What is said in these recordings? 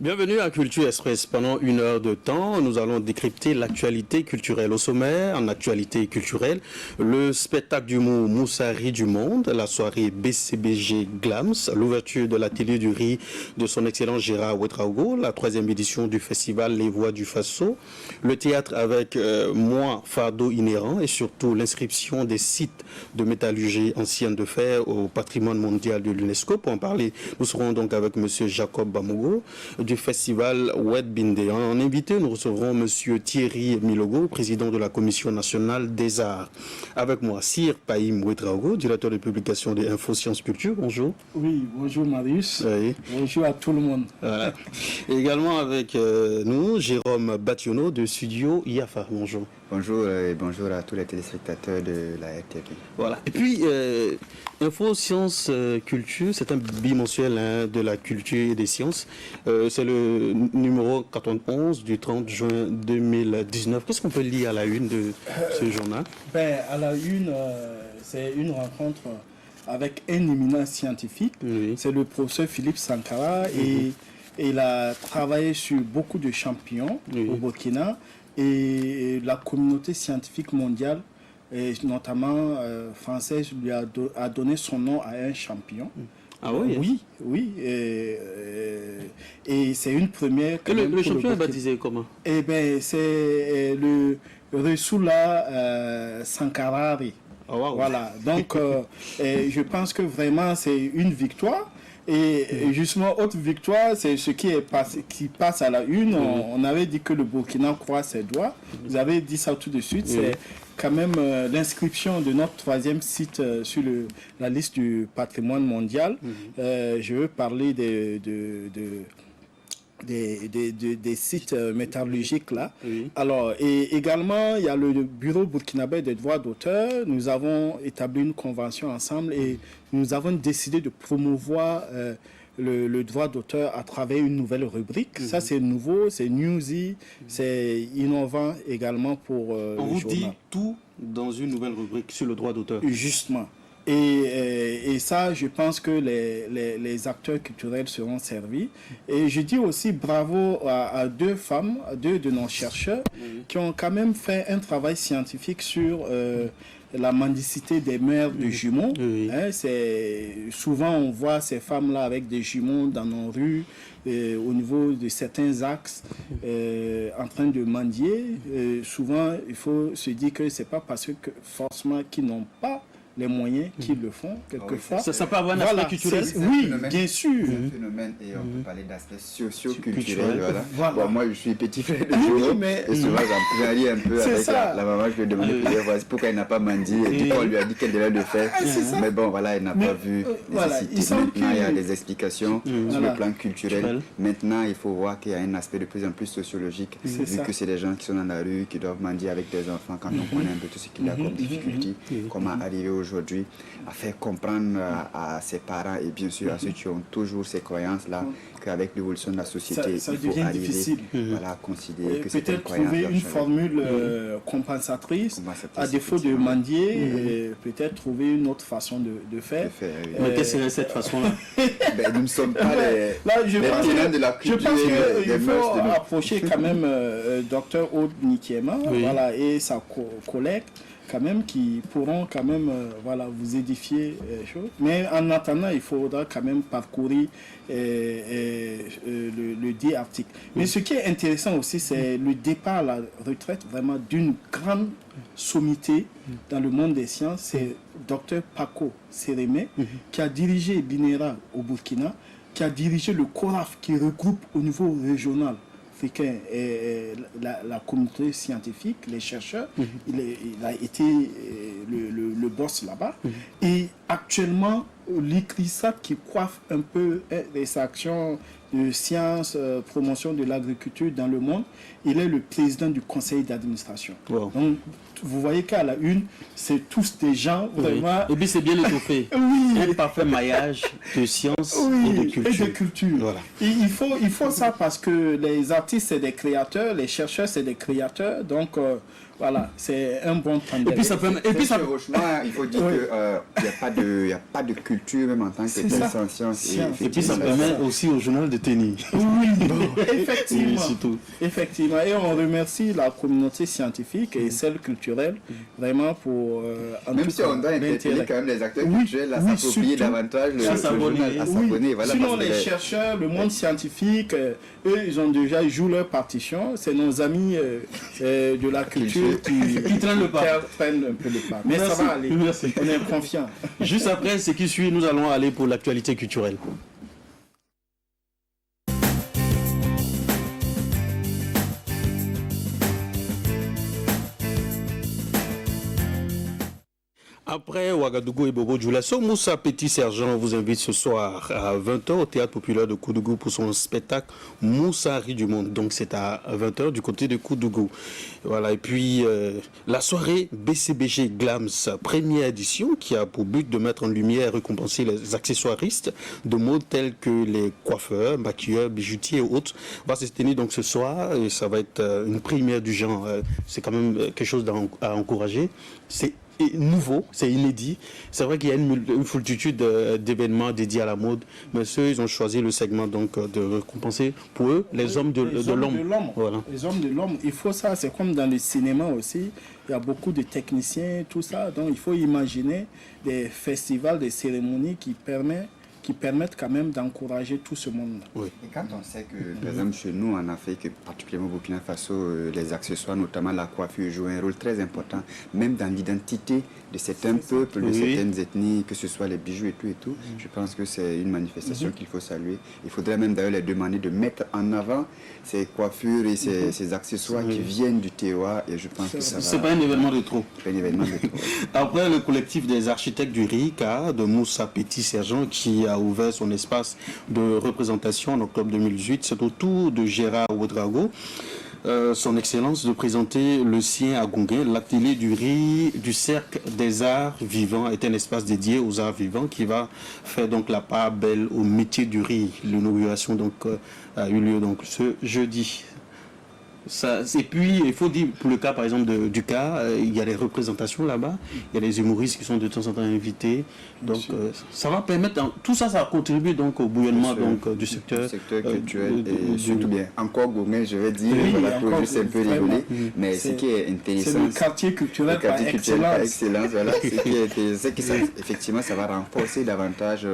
Bienvenue à Culture Express. Pendant une heure de temps, nous allons décrypter l'actualité culturelle. Au sommaire, en actualité culturelle, le spectacle d'humour Moussari du Monde, la soirée BCBG Glams, l'ouverture de l'atelier du riz de son excellent Gérard Ouedraogo, la 3e édition du festival Les Voix du Faso, le théâtre avec Moi, Fardeau inhérent et surtout l'inscription des sites de métallurgie ancienne de fer au patrimoine mondial de l'UNESCO. Pour en parler, nous serons donc avec M. Jacob Bamogo, du festival Oued Bindé. En invité, nous recevrons M. Thierry Milogo, président de la Commission nationale des arts. Avec moi, Sir Païm Ouedraogo, directeur de publication des Info Sciences Culture. Bonjour. Oui, bonjour Marius. Oui. Bonjour à tout le monde. Voilà. Et également avec nous, Jérôme Bationo de Studio Yafa. Bonjour. Bonjour et bonjour à tous les téléspectateurs de la RTV. Voilà. Et puis, Info Sciences Culture, c'est un bimensuel de la culture et des sciences. C'est le numéro 91 du 30 juin 2019. Qu'est-ce qu'on peut lire à la une de ce journal? À la une, c'est une rencontre avec un éminent scientifique. Oui. C'est le professeur Philippe Sankara et il a travaillé sur beaucoup de champignons au Burkina. Et la communauté scientifique mondiale, et notamment française, lui a donné son nom à un champignon. Ah oui? Oui. Et c'est une première... Et le champignon est baptisé comment? Eh bien, c'est le Resula Sankarari. Oh, wow. Voilà, donc je pense que vraiment c'est une victoire. Et justement, autre victoire, c'est ce qui passe à la une. On avait dit que le Burkina croise ses doigts. Vous avez dit ça tout de suite. C'est quand même l'inscription de notre 3e site sur la liste du patrimoine mondial. Je veux parler des sites métallurgiques là. Alors, et également, il y a le Bureau burkinabé des droits d'auteur. Nous avons établi une convention ensemble et nous avons décidé de promouvoir le droit d'auteur à travers une nouvelle rubrique. Ça, c'est nouveau, c'est newsy, c'est innovant également pour on vous dit tout dans une nouvelle rubrique sur le droit d'auteur. Justement. Et ça, je pense que les acteurs culturels seront servis. Et je dis aussi bravo à deux femmes, deux de nos chercheurs, qui ont quand même fait un travail scientifique sur la mendicité des mères de jumeaux. Souvent, on voit ces femmes-là avec des jumeaux dans nos rues, au niveau de certains axes, en train de mendier. Souvent, il faut se dire que ce n'est pas parce que forcément qu'ils n'ont pas les moyens qu'ils le font, quelquefois. Ça peut avoir un aspect culturel? Oui, bien sûr. C'est un phénomène et on peut parler d'aspect socio-culturel. Voilà. Bon, moi, je suis petit frère de Jérôme et souvent, j'en rire un peu avec la maman. Je lui ai demandé pourquoi elle n'a pas menti. Et du coup, on lui a dit qu'elle devait le faire. Mais bon, voilà, elle n'a pas vu nécessité. Maintenant, il y a des explications sur le plan culturel. Maintenant, il faut voir qu'il y a un aspect de plus en plus sociologique, vu que c'est des gens qui sont dans la rue, qui doivent mendier avec des enfants, quand on connaît un peu tout ce qu'il y a comme difficulté, comment arriver aujourd'hui à faire comprendre à ses parents et bien sûr à ceux qui ont toujours ces croyances-là qu'avec l'évolution de la société, ça il faut devient arriver difficile. à considérer que c'est une peut-être croyance. Trouver une formule compensatrice, à défaut de mendier, peut-être trouver une autre façon de faire. Mais quelle serait cette façon-là? Nous ne sommes pas les tenants de la culture. Je pense qu'il faut approcher quand même Dr Aude Nikiema et sa collègue, quand même, qui pourront quand même vous édifier choses. Mais en attendant, il faudra quand même parcourir le dit article. Mais ce qui est intéressant aussi, c'est le départ à la retraite vraiment d'une grande sommité dans le monde des sciences. C'est Dr Paco Sérémé qui a dirigé l'INERA au Burkina, qui a dirigé le CORAF qui regroupe au niveau régional africain et la communauté scientifique, les chercheurs. Il a été le boss là-bas. Et actuellement, l'ICRISAT qui coiffe un peu les actions de sciences, promotion de l'agriculture dans le monde, il est le président du conseil d'administration. Donc, vous voyez qu'à la une, c'est tous des gens vraiment... Et puis c'est bien étoffé. Un parfait maillage de sciences et de culture. Voilà. Et il faut ça parce que les artistes, c'est des créateurs, les chercheurs, c'est des créateurs. Donc, voilà, c'est un bon tandem. Et puis ça peut... franchement, il faut dire qu'il n'y a pas de culture culture, même en tant que tel, sans science. Et puis ça permet aussi au journal de tenir. Oui, effectivement. Et on remercie la communauté scientifique et celle culturelle, vraiment pour... même si on doit interpeller quand même les acteurs culturels à s'approprier davantage le journal, à s'abonner. Voilà, sinon les chercheurs, le monde scientifique, eux, ils jouent leur partition. C'est nos amis de la culture qui prennent un peu le pas. Mais ça va aller, on est confiants. Juste après ce qui suit, nous allons aller pour l'actualité culturelle. Après Ouagadougou et Bobo Dioulasso, Moussa Petit Sergent vous invite ce soir à 20h au Théâtre Populaire de Koudougou pour son spectacle Moussa Rit du Monde. Donc c'est à 20h du côté de Koudougou. Voilà, et puis la soirée BCBG Glams, première édition, qui a pour but de mettre en lumière et récompenser les accessoiristes de mode tels que les coiffeurs, maquilleurs, bijoutiers et autres, va se tenir donc ce soir et ça va être une première du genre. C'est quand même quelque chose à encourager. C'est nouveau, c'est inédit. C'est vrai qu'il y a une foultitude d'événements dédiés à la mode, mais ceux, ils ont choisi le segment donc de récompenser pour eux les hommes de l'homme. Voilà. Les hommes de l'homme, il faut ça, c'est comme dans le cinéma aussi, il y a beaucoup de techniciens, tout ça, donc il faut imaginer des festivals, des cérémonies qui permettent quand même d'encourager tout ce monde. Oui. Et quand on sait que, par exemple, chez nous en Afrique, particulièrement au Burkina Faso, les accessoires, notamment la coiffure, jouent un rôle très important, même dans l'identité de certains peuples, de certaines ethnies, que ce soit les bijoux et tout. Je pense que c'est une manifestation qu'il faut saluer. Il faudrait même d'ailleurs les demander de mettre en avant ces coiffures et ces accessoires qui viennent du terroir, et je pense que ça va... C'est pas un événement de trop. C'est pas un événement de trop. Après, le collectif des architectes du RICA, de Moussa Petit Sergent, qui a ouvert son espace de représentation en octobre 2018, c'est au tour de Gérard Ouedraogo, son excellence, de présenter le sien à Gonguin. L'atelier du riz du cercle des arts vivants est un espace dédié aux arts vivants qui va faire donc la part belle au métier du riz. L'inauguration donc a eu lieu donc ce jeudi. Ça, et puis, il faut dire, pour le cas, par exemple, du cas, il y a des représentations là-bas, il y a des humoristes qui sont de temps en temps invités. Donc, ça va permettre, tout ça, ça contribue donc au bouillonnement donc, du secteur culturel et surtout bien. Encore gourmet, je vais dire, voilà, pour juste un peu rigoler. Mais ce qui est intéressant, c'est le quartier culturel par excellence. Voilà, ce qui est intéressant, c'est que ça, effectivement, ça va renforcer davantage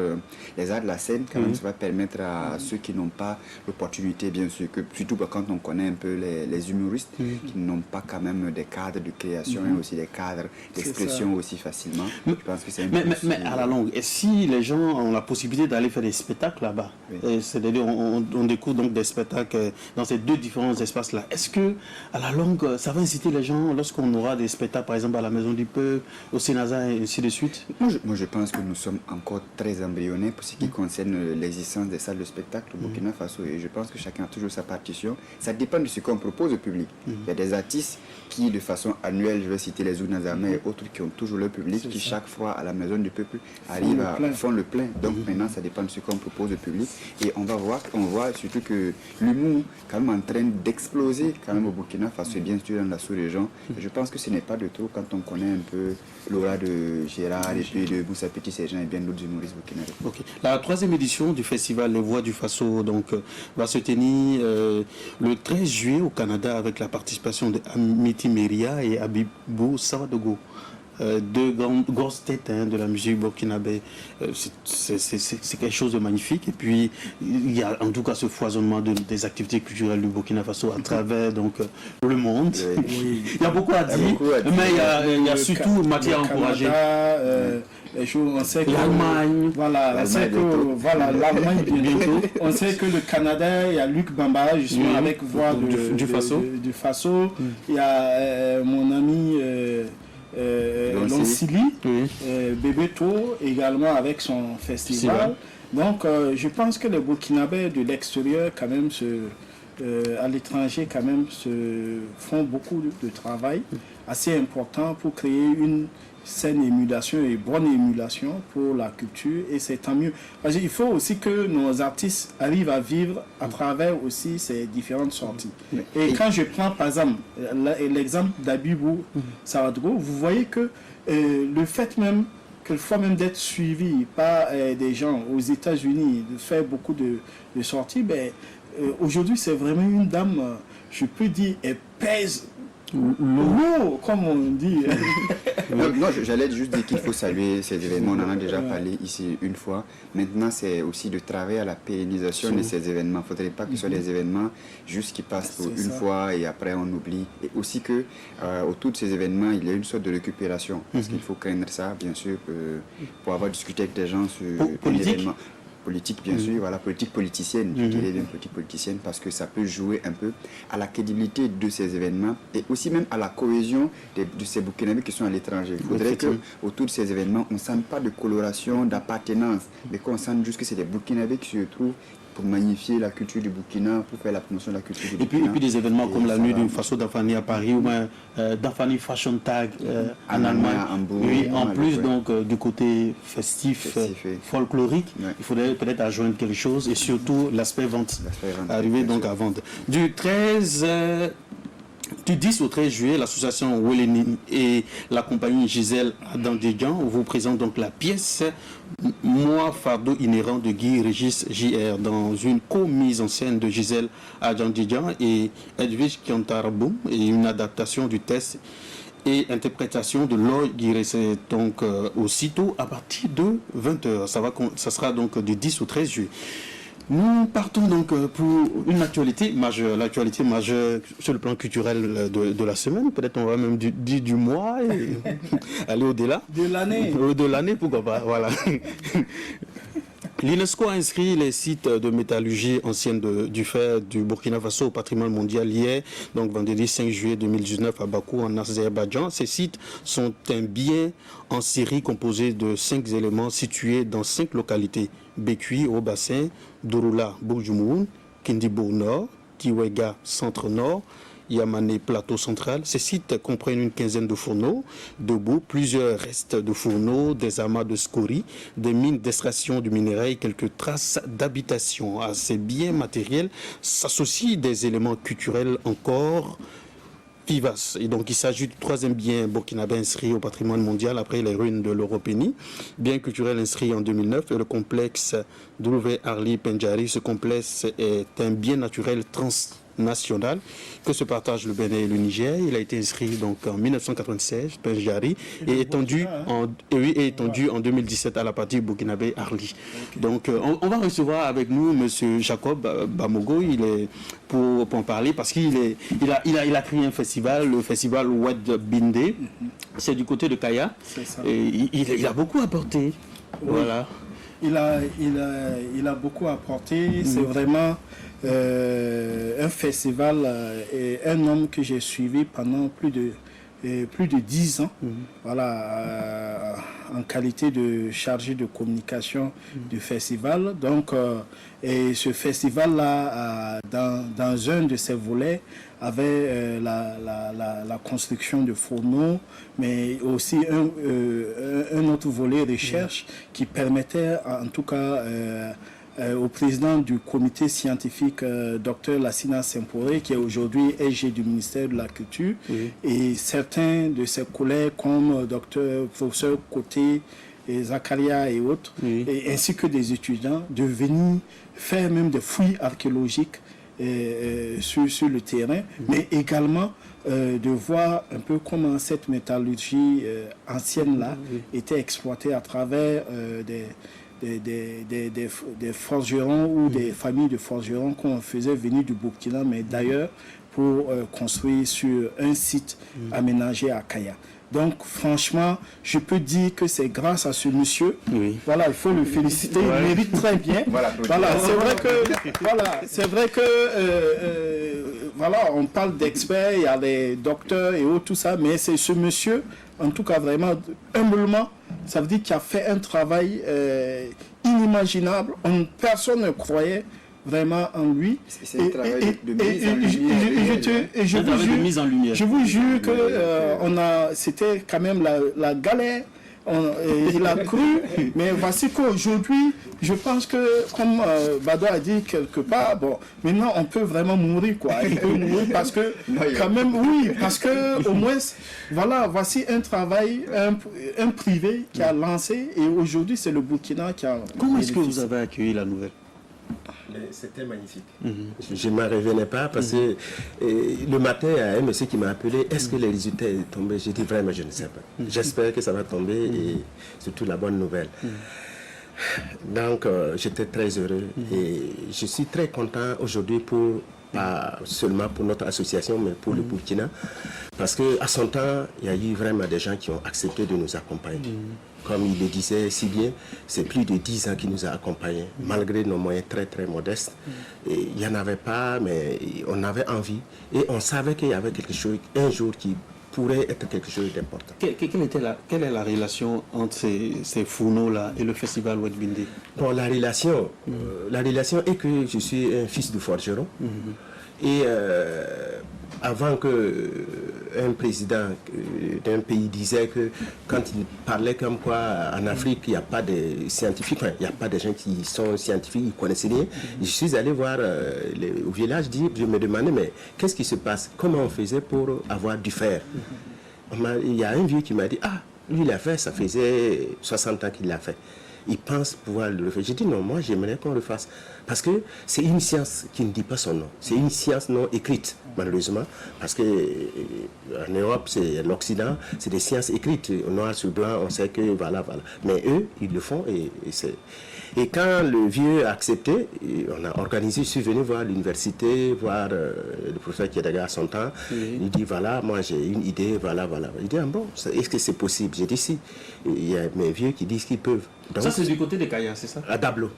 les arts de la scène. Quand même, ça va permettre à ceux qui n'ont pas l'opportunité, bien sûr, que surtout quand on connaît un peu les humoristes qui n'ont pas quand même des cadres de création et aussi des cadres d'expression aussi facilement. Je pense que c'est mais à la longue, et si les gens ont la possibilité d'aller faire des spectacles là-bas, c'est-à-dire on découvre donc des spectacles dans ces deux différents espaces-là, est-ce que à la longue, ça va inciter les gens lorsqu'on aura des spectacles, par exemple à la Maison du Peuple, au Sénasa et ainsi de suite? Moi, je pense que nous sommes encore très embryonnés pour ce qui concerne l'existence des salles de spectacle au Burkina Faso, et je pense que chacun a toujours sa partition. Ça dépend de ce qu'on propose au public. Il y a des artistes qui, de façon annuelle, je vais citer les Ounazama et autres, qui ont toujours leur public, qui chaque fois à la Maison du Peuple arrivent à font le plein. Donc maintenant, ça dépend de ce qu'on propose au public, et on voit surtout que l'humour quand même en train d'exploser quand même au Burkina Faso, bien sûr dans la sous-région. Je pense que ce n'est pas de trop quand on connaît un peu l'aura de Gérard et puis de Moussa Petit Sergent et bien d'autres humoristes burkinabés. Okay. La 3e édition du festival Les Voix du Faso donc, va se tenir le 13 juillet au Canada avec la participation de Amity Meria et Abibou Savadogo. Deux grosses têtes de la musique burkinabé. C'est quelque chose de magnifique. Et puis, il y a en tout cas ce foisonnement des activités culturelles du Burkina Faso à travers donc, le monde. Oui. Il y a beaucoup à dire, mais il y a surtout matière à encourager. L'Allemagne. Voilà, l'Allemagne bientôt. On sait que le Canada, il y a Luc Bambara, justement, avec voix du Faso. Il y a mon ami... Lonsili, Bébéto également avec son festival. Donc je pense que les Burkinabés de l'extérieur quand même à l'étranger quand même font beaucoup de travail assez important pour créer une saine émulation et bonne émulation pour la culture, et c'est tant mieux. Parce qu'il faut aussi que nos artistes arrivent à vivre à travers aussi ces différentes sorties. Et quand je prends par exemple l'exemple d'Abibou Savadogo, vous voyez que le fait même quelquefois même d'être suivi par des gens aux États-Unis, de faire beaucoup de sorties, ben, aujourd'hui c'est vraiment une dame, je peux dire, elle pèse lourd, comme on dit. Non, j'allais juste dire qu'il faut saluer ces événements, on en a déjà parlé ici une fois. Maintenant, c'est aussi de travailler à la pérennisation de ces événements. Il ne faudrait pas que ce soit des événements juste qui passent pour une fois et après on oublie. Et aussi que autour de ces événements, il y a une sorte de récupération. Parce qu'il faut craindre ça, bien sûr, pour avoir discuté avec des gens sur un événement. Politique, bien sûr, voilà, politique politicienne, je dirais bien politique politicienne, parce que ça peut jouer un peu à la crédibilité de ces événements et aussi même à la cohésion de ces Burkinabés qui sont à l'étranger. Il faudrait qu'autour de ces événements, on ne sente pas de coloration, d'appartenance, mais qu'on sente juste que c'est des Burkinabés qui se retrouvent pour magnifier la culture du Burkina, pour faire la promotion de la culture du Burkina. Et puis des événements comme la nuit d'une Faso d'Afani à Paris ou même d'Afani Fashion Tag en Allemagne. Oui, en plus donc du côté festif folklorique, il faudrait peut-être ajouter quelque chose et surtout l'aspect vente. Arriver donc à vendre. Du 10 au 13 juillet, l'association Weleni et la compagnie Gisèle Adandjian vous présentent donc la pièce Moi, fardeau inhérent de Guy Régis JR dans une co-mise en scène de Gisèle Adandjian et Edwige Kiantaraboum et une adaptation du texte et interprétation de Loy Guiré. C'est donc aussitôt à partir de 20h. Ça sera donc du 10 au 13 juillet. Nous partons donc pour une actualité majeure, l'actualité majeure sur le plan culturel de la semaine, peut-être on va même dire du mois et aller au-delà. De l'année. De l'année, pourquoi pas, voilà. L'UNESCO a inscrit les sites de métallurgie ancienne du fer du Burkina Faso au patrimoine mondial hier, donc vendredi 5 juillet 2019 à Bakou en Azerbaïdjan. Ces sites sont un bien en série composé de 5 éléments situés dans 5 localités. Bekui au bassin, Douroula, Bourjoumoun, Kindibo Nord, Kiwega Centre-Nord, Yamane Plateau Central. Ces sites comprennent une quinzaine de fourneaux debout, plusieurs restes de fourneaux, des amas de scories, des mines d'extraction du minerai, quelques traces d'habitation. À ces biens matériels s'associent des éléments culturels encore vivace. Et donc il s'agit du 3e bien burkinabé inscrit au patrimoine mondial après les ruines de l'Europénie. Bien culturel inscrit en 2009 et le complexe Doulouvé Arli Pendjari. Ce complexe est un bien naturel transnational que se partagent le Bénin et le Niger. Il a été inscrit donc en 1996, Pendjari, et étendu en 2017 à la partie burkinabé Arli. Donc on va recevoir avec nous M. Jacob Bamogo. Il est pour en parler parce qu'il a créé un festival, le festival Oued Bindé. C'est du côté de Kaya. Et il a beaucoup apporté. Oui. Voilà. Il a beaucoup apporté. C'est vraiment un festival et un homme que j'ai suivi pendant plus de 10 ans, voilà, en qualité de chargé de communication du festival. Donc, et ce festival-là, dans un de ses volets, avait la construction de fourneaux, mais aussi un autre volet recherche qui permettait, en tout cas, au président du comité scientifique, Dr Lassina Semporé, qui est aujourd'hui SG du ministère de la Culture, et certains de ses collègues comme Dr Professeur Côté, et Zakaria et autres, et ainsi que des étudiants, de venir faire même des fouilles archéologiques sur le terrain, mais également de voir un peu comment cette métallurgie ancienne-là était exploitée à travers des forgerons ou des familles de forgerons qu'on faisait venir du Burkina, mais d'ailleurs pour construire sur un site aménagé à Kaya. Donc franchement, je peux dire que c'est grâce à ce monsieur. Voilà, il faut le féliciter, il mérite très bien. Voilà, c'est vrai que voilà, on parle d'experts, il y a les docteurs et autres, tout ça, mais c'est ce monsieur, en tout cas vraiment humblement, ça veut dire qu'il a fait un travail inimaginable. Personne ne croyait vraiment en lui. C'est un travail de mise en lumière. Je vous jure que c'était quand même la galère il a cru, mais voici qu'aujourd'hui, je pense que, comme Bado a dit quelque part, bon, maintenant on peut vraiment mourir, quoi. Il peut mourir parce que, quand même, oui, parce que, au moins, voilà, voici un travail, un privé qui a lancé, et aujourd'hui, c'est le Burkina qui a... Comment est-ce que vous avez accueilli la nouvelle? C'était magnifique. Je ne m'en revenais pas parce que le matin, il y a un monsieur qui m'a appelé. Est-ce que les résultats sont tombés? J'ai dit vraiment, je ne sais pas. J'espère que ça va tomber et surtout la bonne nouvelle. Donc, j'étais très heureux et je suis très content aujourd'hui pas seulement pour notre association, mais pour le Burkina. Parce qu'à son temps, il y a eu vraiment des gens qui ont accepté de nous accompagner. Comme il le disait si bien, c'est plus de 10 ans qu'il nous a accompagnés, malgré nos moyens très très modestes. Et il n'y en avait pas, mais on avait envie. Et on savait qu'il y avait quelque chose, un jour, qui pourrait être quelque chose d'important. Quelle est la relation entre ces fourneaux-là et le festival Wetbindé? Bon, la relation est que je suis un fils de forgeron. Et avant qu'un président d'un pays disait que quand il parlait comme quoi en Afrique il n'y a pas de scientifiques, enfin, il n'y a pas de gens qui sont scientifiques, ils ne connaissent rien, je suis allé voir au village, je me demandais mais qu'est-ce qui se passe, comment on faisait pour avoir du fer. Il y a un vieux qui m'a dit, ah, lui il a fait, ça faisait 60 ans qu'il l'a fait. Il pense pouvoir le refaire. J'ai dit non, moi j'aimerais qu'on le fasse. Parce que c'est une science qui ne dit pas son nom. C'est une science non écrite, malheureusement. Parce que en Europe, c'est l'Occident, c'est des sciences écrites. Noir sur blanc, on sait que voilà, voilà. Mais eux, ils le font et quand le vieux a accepté, on a organisé, je suis venu voir l'université, voir le professeur Kiedaga à son temps. Il dit voilà, moi j'ai une idée, voilà, voilà. Il dit ah bon, est-ce que c'est possible? J'ai dit si. Il y a mes vieux qui disent qu'ils peuvent. Donc, ça c'est du côté des Kaya, c'est ça? À Dablo.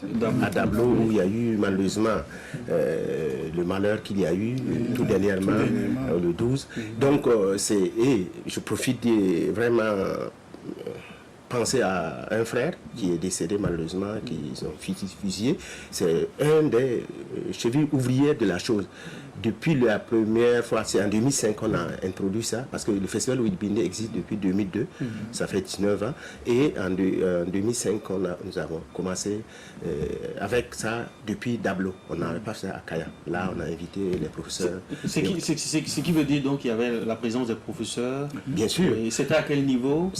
À Dablo, où il y a eu malheureusement le malheur qu'il y a eu tout dernièrement, le 12. Donc je profite de vraiment penser à un frère qui est décédé malheureusement, qu'ils ont fusillé. C'est un des chevilles ouvrières de la chose. Depuis la première fois, c'est en 2005 qu'on a introduit ça, parce que le festival Wetbindé existe depuis 2002, ça fait 19 ans, et en 2005, nous avons commencé avec ça depuis Dablo. On n'avait pas fait ça à Kaya. Là, on a invité les professeurs. Ce qui veut dire donc qu'il y avait la présence des professeurs. Bien sûr. Et c'était à quel niveau?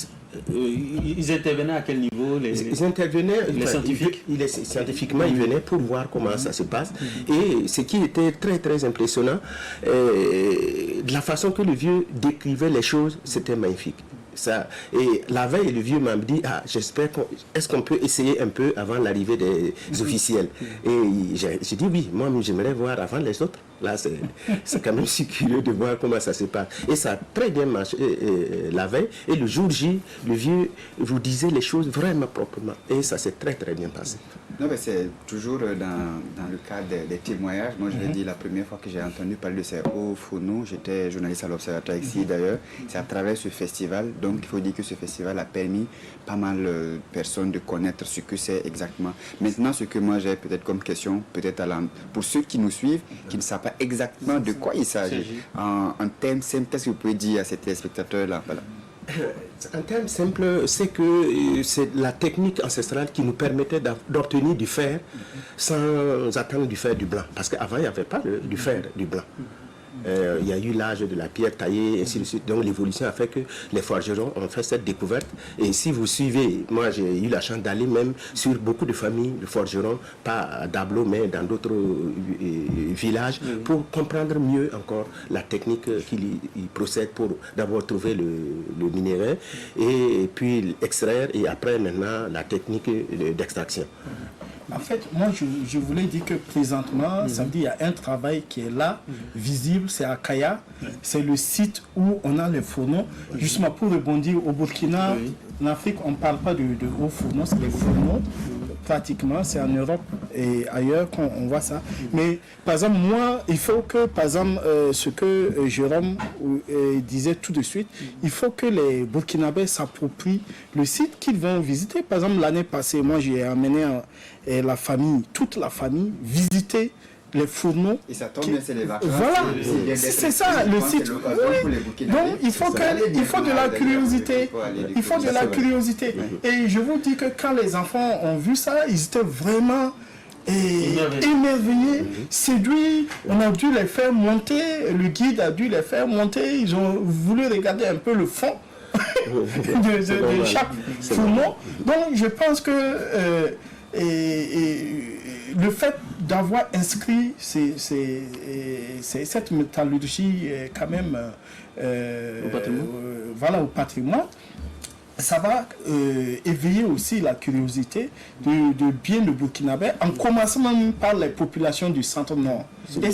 Ils intervenaient à quel niveau? Ils intervenaient, les scientifiques? Scientifiquement, ils venaient pour voir comment ça se passe. Et ce qui était très très impressionnant, de la façon que le vieux décrivait les choses, c'était magnifique. Ça, et la veille, le vieux m'a dit, ah, j'espère est-ce qu'on peut essayer un peu avant l'arrivée des officiels? Et j'ai dit oui, moi j'aimerais voir avant les autres. Là, c'est quand même si curieux de voir comment ça se passe. Et ça a très bien marché la veille. Et le jour J, le vieux vous disait les choses vraiment proprement. Et ça s'est très très bien passé. Non, mais c'est toujours dans le cadre des témoignages. Moi, je l'ai dit la première fois que j'ai entendu parler de ces hauts fourneaux, j'étais journaliste à l'Observatoire ici d'ailleurs. C'est à travers ce festival. Donc, il faut dire que ce festival a permis pas mal de personnes de connaître ce que c'est exactement. Maintenant, ce que moi j'ai peut-être comme question, peut-être pour ceux qui nous suivent, qui ne savent pas exactement de quoi il s'agit. En termes simples, qu'est-ce que vous pouvez dire à ces téléspectateurs-là? Voilà. En termes simples, c'est que c'est la technique ancestrale qui nous permettait d'obtenir du fer sans attendre du fer du blanc. Parce qu'avant, il n'y avait pas du fer du blanc. Il y a eu l'âge de la pierre taillée, ainsi de suite. Donc l'évolution a fait que les forgerons ont fait cette découverte. Et si vous suivez, moi j'ai eu la chance d'aller même sur beaucoup de familles de forgerons, pas à Dablo, mais dans d'autres villages, pour comprendre mieux encore la technique qu'ils procèdent pour d'abord trouver le minerai, et puis extraire, et après maintenant la technique d'extraction. En fait, moi, je voulais dire que présentement, ça veut dire qu'il y a un travail qui est là, visible, c'est à Kaya. C'est le site où on a les fourneaux. Justement, pour rebondir au Burkina, en Afrique, on ne parle pas de hauts fourneaux, c'est les fourneaux. Pratiquement, c'est en Europe et ailleurs qu'on voit ça. Mais par exemple, moi, il faut que, par exemple, ce que Jérôme disait tout de suite, il faut que les Burkinabés s'approprient le site qu'ils vont visiter. Par exemple, l'année passée, moi, j'ai amené la famille, toute la famille, visiter les fourneaux. Et ça tombe bien, c'est les vacances. Voilà, c'est ça, le site. Oui. Donc il faut de la curiosité. Il faut de la curiosité. Et je vous dis que quand les enfants ont vu ça, ils étaient vraiment émerveillés, séduits. On a dû les faire monter, le guide a dû les faire monter. Ils ont voulu regarder un peu le fond de chaque fourneau. Donc je pense que le fait d'avoir inscrit cette métallurgie quand même au patrimoine, ça va éveiller aussi la curiosité de bien le Burkinabé, en commençant même par les populations du centre-nord. Et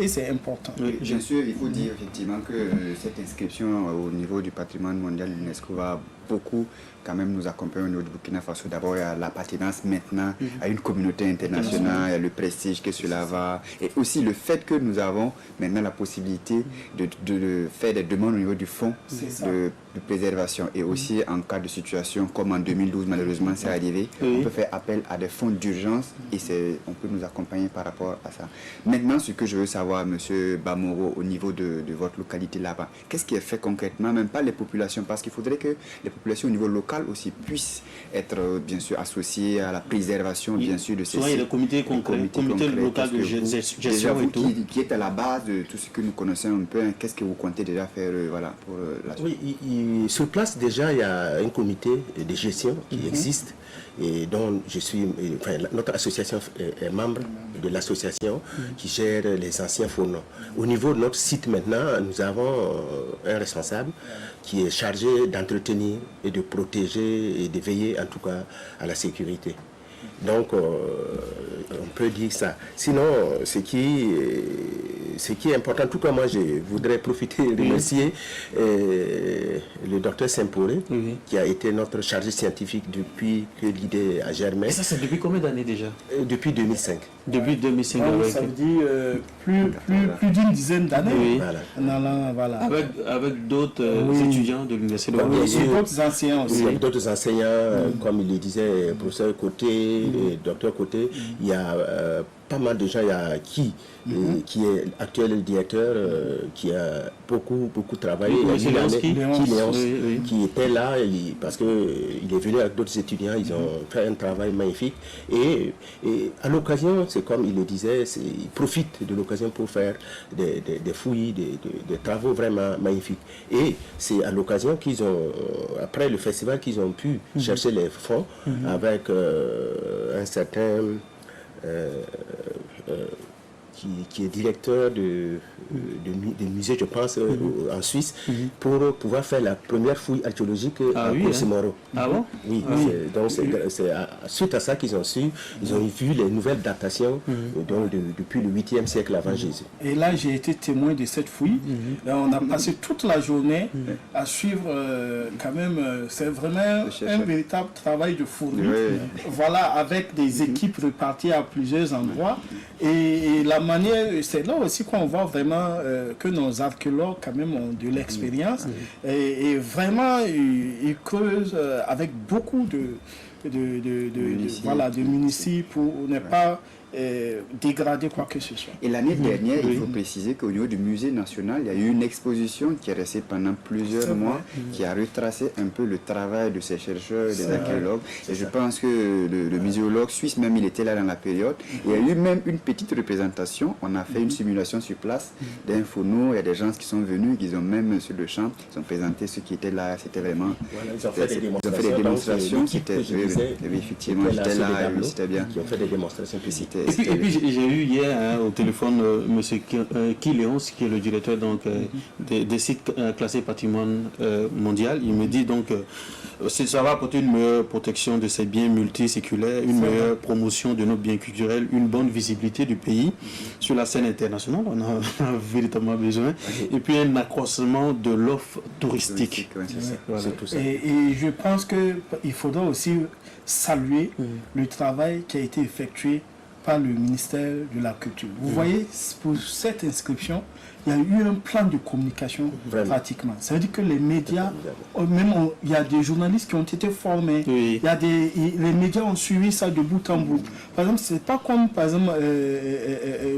c'est important. Oui, bien sûr, il faut dire effectivement que cette inscription au niveau du patrimoine mondial de l'UNESCO va beaucoup quand même nous accompagner au niveau du Burkina Faso. D'abord, il y a l'appartenance maintenant à une communauté internationale, il y a le prestige que cela va, et aussi le fait que nous avons maintenant la possibilité de faire des demandes au niveau du fonds de préservation, et aussi en cas de situation comme en 2012 malheureusement c'est arrivé, on peut faire appel à des fonds d'urgence et on peut nous accompagner par rapport à ça. Maintenant, ce que je veux savoir, M. Bamoro, au niveau de votre localité là-bas, qu'est-ce qui est fait concrètement, même pas les populations, parce qu'il faudrait que les populations au niveau local aussi puissent être bien sûr associées à la préservation bien sûr de ces sites. Il y a le comité local de gestion et tout. Qui est à la base de tout ce que nous connaissons un peu, qu'est-ce que vous comptez déjà faire pour la suite? Oui, sur place déjà il y a un comité de gestion qui existe et dont je suis, notre association est membre de l'association qui gère les anciens fourneaux. Au niveau de notre site maintenant, nous avons un responsable qui est chargé d'entretenir et de protéger et de veiller en tout cas à la sécurité. Donc on peut dire ça. Sinon, ce qui est important, en tout cas moi je voudrais profiter et remercier le docteur Semporé, qui a été notre chargé scientifique depuis que l'idée a germé. Et ça c'est depuis combien d'années déjà? Depuis 2005. Depuis 2005, ça veut dire plus d'une dizaine d'années. Voilà. Avec d'autres étudiants de l'université de Ouagadougou. Et d'autres enseignants aussi. D'autres enseignants, comme il le disait, professeur Côté, docteur Côté, il y a pas mal de gens, il y a qui est actuel directeur, qui a beaucoup travaillé, qui était là, parce qu'il est venu avec d'autres étudiants, ils ont fait un travail magnifique, et à l'occasion, c'est comme il le disait, ils profitent de l'occasion pour faire des fouilles, des travaux vraiment magnifiques. Et c'est à l'occasion qu'ils ont, après le festival, qu'ils ont pu chercher les fonds avec un certain qui est directeur des musées, je pense, en Suisse, pour pouvoir faire la première fouille archéologique à Cosimoro. Ah bon? Oui, donc c'est suite à ça qu'ils ont su, ils ont vu les nouvelles datations donc depuis le 8e siècle avant Jésus. Et là, j'ai été témoin de cette fouille. Là, on a passé toute la journée à suivre quand même, c'est vraiment un véritable travail de fourni. Voilà, avec des équipes reparties à plusieurs endroits. Et la manière, c'est là aussi qu'on voit vraiment que nos archéologues quand même ont de l'expérience et vraiment ils creusent avec beaucoup de munitions pour ne pas dégrader quoi que ce soit. Et l'année dernière, il faut préciser qu'au niveau du musée national, il y a eu une exposition qui est restée pendant plusieurs mois, qui a retracé un peu le travail de ces chercheurs et des archéologues. Et je pense que le muséologue suisse, même il était là dans la période, il y a eu même une petite représentation. On a fait une simulation sur place d'un fourneau. Il y a des gens qui sont venus, qui ont même sur le champ, ils ont présenté ceux qui étaient là. C'était vraiment... Ils ont fait des démonstrations. C'était effectivement, j'étais là, c'était bien. Ils ont fait des démonstrations. Et puis j'ai eu hier au téléphone M. Guy Léonce, qui est le directeur donc, des sites classés patrimoine mondial. Il me dit donc ça va apporter une meilleure protection de ces biens multiséculaires, une meilleure promotion de nos biens culturels, une bonne visibilité du pays sur la scène internationale. On a véritablement besoin. Et puis un accroissement de l'offre touristique. Voilà. Et je pense qu'il faudra aussi saluer le travail qui a été effectué par le ministère de la Culture. Vous voyez, pour cette inscription, il y a eu un plan de communication pratiquement. Ça veut dire que les médias, il y a des journalistes qui ont été formés, les médias ont suivi ça de bout en bout. Par exemple, c'est pas comme par exemple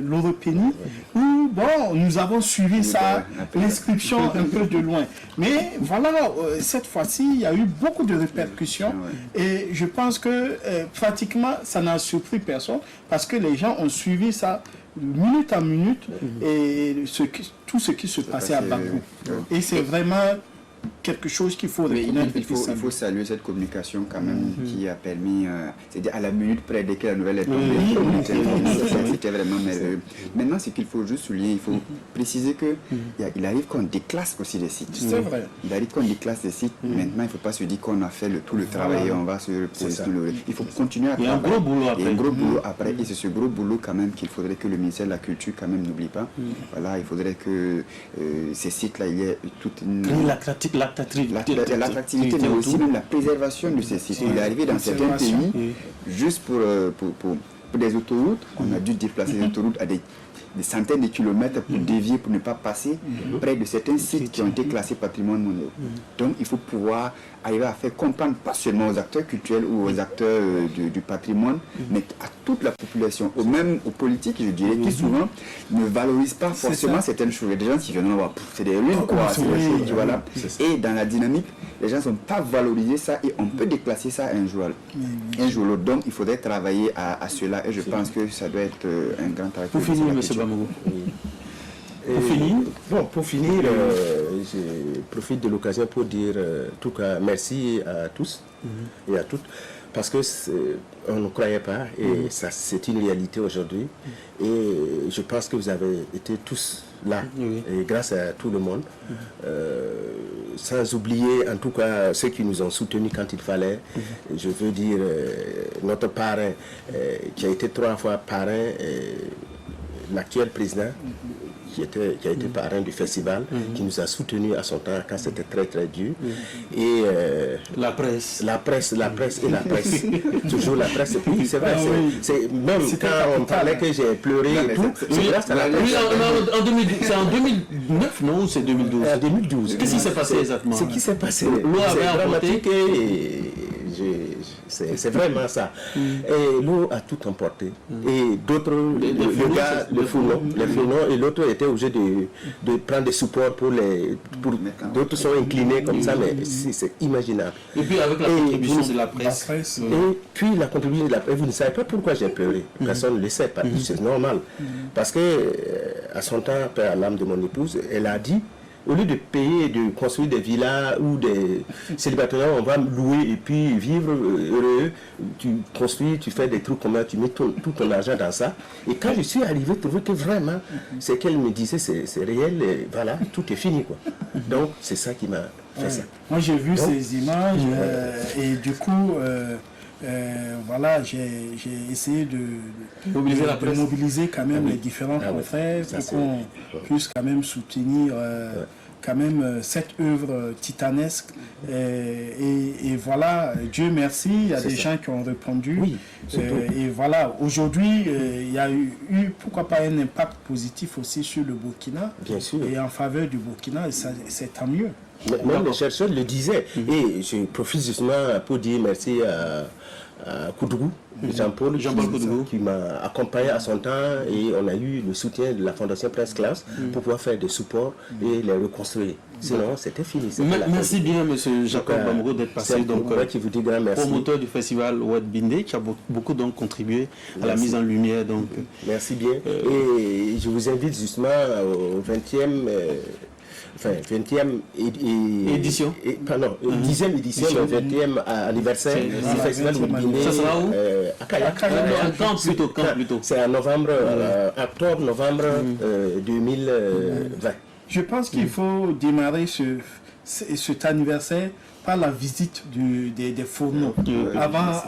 l'Europénie, où bon, nous avons suivi ça, l'inscription un peu de loin. Mais voilà, cette fois-ci, il y a eu beaucoup de répercussions et je pense que pratiquement, ça n'a surpris personne parce que les gens ont suivi ça minute à minute et tout ce qui se passait à Bakou. Et c'est vraiment quelque chose qu'il faut reconnaître. Il faut saluer cette communication quand même qui a permis, c'est-à-dire à la minute près dès que la nouvelle est tombée, c'était vraiment merveilleux. Maintenant, ce qu'il faut juste souligner, il faut préciser qu'il arrive qu'on déclasse aussi les sites. C'est vrai. Il arrive qu'on déclasse les sites. Maintenant, il ne faut pas se dire qu'on a fait tout le travail et on va se reposer. Il faut continuer à travailler. Il y a un gros boulot après. Il y a un gros boulot après. Et c'est ce gros boulot quand même qu'il faudrait que le ministère de la Culture quand même n'oublie pas. Voilà, il faudrait que ces sites-là, il y ait toute une... L'attractivité, mais aussi même la préservation de ces sites. Il est arrivé dans certains pays, juste pour des autoroutes, on a dû déplacer les autoroutes à des centaines de kilomètres pour dévier, pour ne pas passer près de certains sites qui ont été classés patrimoine mondial. Donc il faut pouvoir arriver à faire comprendre, pas seulement aux acteurs culturels ou aux acteurs du patrimoine, mais à toute la population, même aux politiques, je dirais, qui souvent ne valorisent pas forcément certaines choses. Il y a des gens qui viennent voir, c'est des ruines, quoi, c'est des choses, voilà. Et dans la dynamique, les gens ne sont pas valorisés ça et on peut déclasser ça un jour ou l'autre. Donc il faudrait travailler à cela et je pense que ça doit être un grand travail. Pour finir, M. Bamogo. Pour finir, je profite de l'occasion pour dire tout cas merci à tous et à toutes parce que on ne croyait pas et ça c'est une réalité aujourd'hui et je pense que vous avez été tous là et grâce à tout le monde sans oublier en tout cas ceux qui nous ont soutenus quand il fallait. Je veux dire notre parrain qui a été 3 fois parrain, l'actuel président qui a été parrain du festival, qui nous a soutenus à son temps quand c'était très très dur. Et la presse. Toujours la presse. Oui, c'est vrai. Même quand on parlait que j'ai pleuré et tout, c'est grâce à la presse. C'est en 2009, non, ou c'est 2012 2012. Qu'est-ce qui s'est passé exactement? Ce qui s'est passé, c'est dramatique et c'est vraiment ça. Et l'eau a tout emporté. Et d'autres, le fourneau, et l'autre était obligé de prendre des supports pour d'autres sont inclinés comme ça, mais c'est imaginable. Et puis avec la contribution de la presse. Et puis la contribution de la presse, vous ne savez pas pourquoi j'ai pleuré. Personne ne le sait, c'est normal. Parce que à son temps, à l'âme de mon épouse, elle a dit, au lieu de payer et de construire des villas ou des célibataires, on va louer et puis vivre heureux. Tu construis, tu fais des trucs comme ça, tu mets tout ton argent dans ça. Et quand je suis arrivé, je trouvais que vraiment, ce qu'elle me disait, c'est réel, et voilà, tout est fini, quoi. Donc, c'est ça qui m'a fait ça. Moi, j'ai vu ces images et du coup... voilà, j'ai essayé de mobiliser quand même les différents confrères pour qu'on puisse quand même soutenir quand même cette œuvre titanesque. Et voilà, Dieu merci, il y a des gens qui ont répondu. Et voilà, aujourd'hui, il y a eu, pourquoi pas, un impact positif aussi sur le Burkina. Bien sûr. Et en faveur du Burkina, et c'est tant mieux. Même les chercheurs le disaient. Et je profite justement pour dire merci à Koudougou, Jean-Paul Koudougou, qui m'a accompagné à son temps et on a eu le soutien de la Fondation Presse Classe pour pouvoir faire des supports et les reconstruire. Sinon, c'était fini. Merci bien, M. Jacob Bamogo, d'être passé, donc, qui vous dit grand merci. Promoteur du festival Oued Bindé, qui a beaucoup donc contribué à la mise en lumière. Donc. Merci bien. Et je vous invite justement au 20e... 20e édition. Pardon, 10e édition, le 20e anniversaire du festival de Bindé. Ça sera où? À Kaya. Quand plutôt. C'est en novembre, octobre-novembre 2020. Je pense qu'il faut démarrer cet anniversaire par la visite des fourneaux,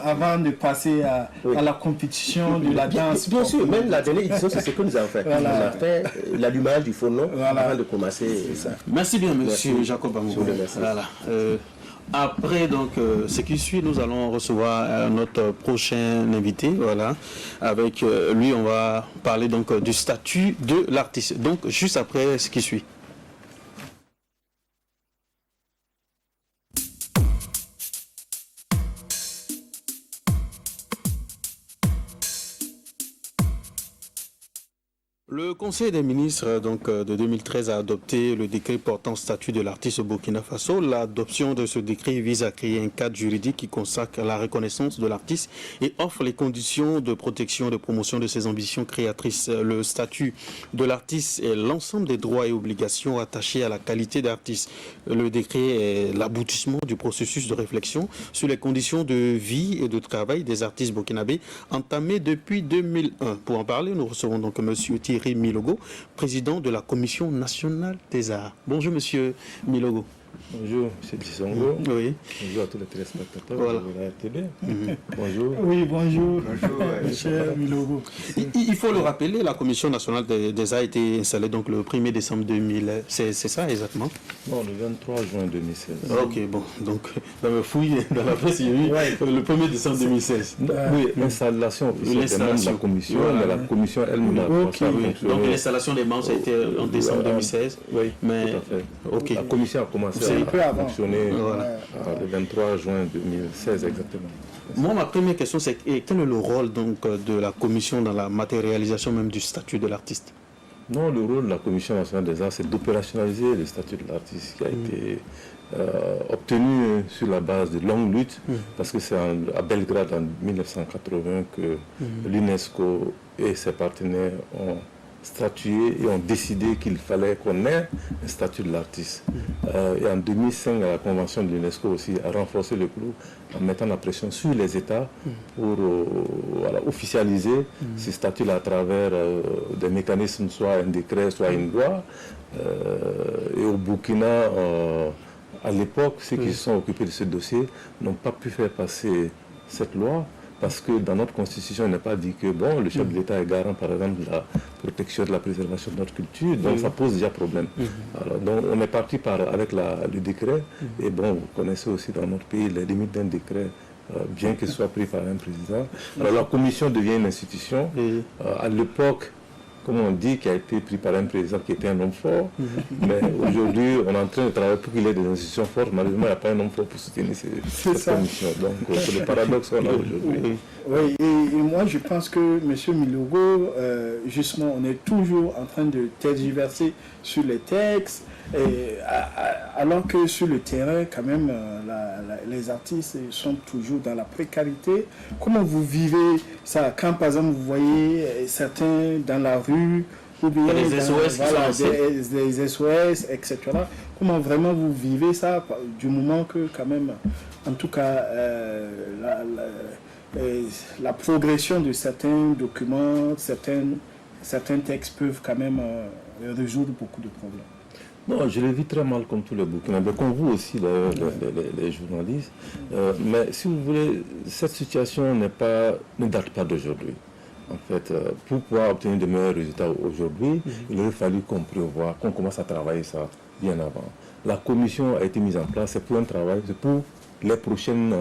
avant de passer à la compétition de la danse. Bien sûr, même la dernière édition, c'est ce que nous avons fait. Voilà. On a fait l'allumage du fourneau avant de commencer. Merci bien, monsieur Jacob Amourou. Voilà. Après donc ce qui suit, nous allons recevoir notre prochain invité. Voilà, avec lui, on va parler donc du statut de l'artiste. Donc juste après ce qui suit. Le Conseil des ministres de 2013 a adopté le décret portant statut de l'artiste au Burkina Faso. L'adoption de ce décret vise à créer un cadre juridique qui consacre la reconnaissance de l'artiste et offre les conditions de protection et de promotion de ses ambitions créatrices. Le statut de l'artiste est l'ensemble des droits et obligations attachés à la qualité d'artiste. Le décret est l'aboutissement du processus de réflexion sur les conditions de vie et de travail des artistes burkinabés entamé depuis 2001. Pour en parler, nous recevons donc M. Thierry Milogo, président de la Commission nationale des arts. Bonjour Monsieur Milogo. Bonjour M. Dissongo. Oui. Bonjour à tous les téléspectateurs de la RTB. Bonjour. Oui, bonjour. Bonjour, Milogo. Il faut le rappeler, la Commission nationale des arts a été installée donc le 1er décembre 2016. C'est ça exactement? Non, le 23 juin 2016. Ok, bon. Donc, dans le fouille, dans la presse, il y a eu le 1er décembre 2016. Oui, l'installation officielle des membres de la Commission, mais la Commission elle-même a Donc l'installation des membres, ça a été en décembre 2016. Oui, mais tout à fait. La Commission a commencé à fonctionner le 23 juin 2016 exactement. Moi, ma première question, c'est quel est le rôle donc de la Commission dans la matérialisation même du statut de l'artiste? Non, le rôle de la Commission nationale des arts, c'est d'opérationnaliser le statut de l'artiste qui a été obtenu sur la base de longues luttes, parce que c'est à Belgrade en 1980 que l'UNESCO et ses partenaires ont statué et ont décidé qu'il fallait qu'on ait un statut de l'artiste. Et en 2005, la Convention de l'UNESCO aussi a renforcé le clou en mettant la pression sur les États pour officialiser ce statut-là à travers des mécanismes, soit un décret, soit une loi. Et au Burkina, à l'époque, ceux qui se sont occupés de ce dossier n'ont pas pu faire passer cette loi, parce que dans notre constitution, il n'est pas dit que le chef de l'État est garant, par exemple, de la protection, de la préservation de notre culture, donc ça pose déjà problème. Alors, donc on est parti avec le décret, et vous connaissez aussi dans notre pays les limites d'un décret, bien qu'il soit pris par un président. Alors la commission devient une institution. À l'époque, comme on dit, qui a été pris par un président qui était un homme fort, mais aujourd'hui, on est en train de travailler pour qu'il ait des institutions fortes. Malheureusement, il n'y a pas un homme fort pour soutenir cette commission. Donc, c'est le paradoxe qu'on a aujourd'hui. Oui, et moi, je pense que M. Milogo, justement, on est toujours en train de tergiverser sur les textes, alors que sur le terrain, quand même, les artistes sont toujours dans la précarité. Comment vous vivez ça quand, par exemple, vous voyez certains dans la rue, ou bien des SOS, des SOS, etc. Comment vraiment vous vivez ça, du moment que, quand même, en tout cas, la progression de certains documents, certains textes peuvent quand même résoudre beaucoup de problèmes? Non, je le vis très mal comme tous les Burkinabés, comme vous aussi d'ailleurs, les journalistes. Mais si vous voulez, cette situation ne date pas d'aujourd'hui. En fait, pour pouvoir obtenir de meilleurs résultats aujourd'hui, il aurait fallu qu'on commence à travailler ça bien avant. La commission a été mise en place, c'est pour un travail, c'est pour la prochaine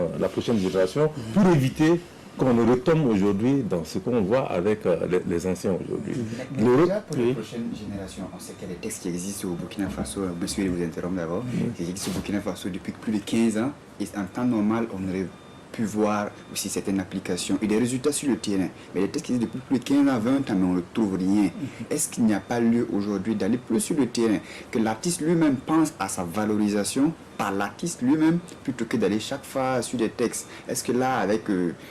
génération, pour éviter qu'on ne retombe aujourd'hui dans ce qu'on voit avec les anciens aujourd'hui. Déjà pour les prochaines générations, on sait qu'il y a des textes qui existent au Burkina Faso, monsieur, je vous interromps d'abord, qui existent au Burkina Faso depuis plus de 15 ans, et en temps normal, on aurait pu voir aussi certaines applications et des résultats sur le terrain. Mais les textes qui existent depuis plus de 15 ans, 20 ans, mais on ne trouve rien. Est-ce qu'il n'y a pas lieu aujourd'hui d'aller plus sur le terrain, que l'artiste lui-même pense à sa valorisation par l'artiste lui-même, plutôt que d'aller chaque fois sur des textes? Est-ce que là, avec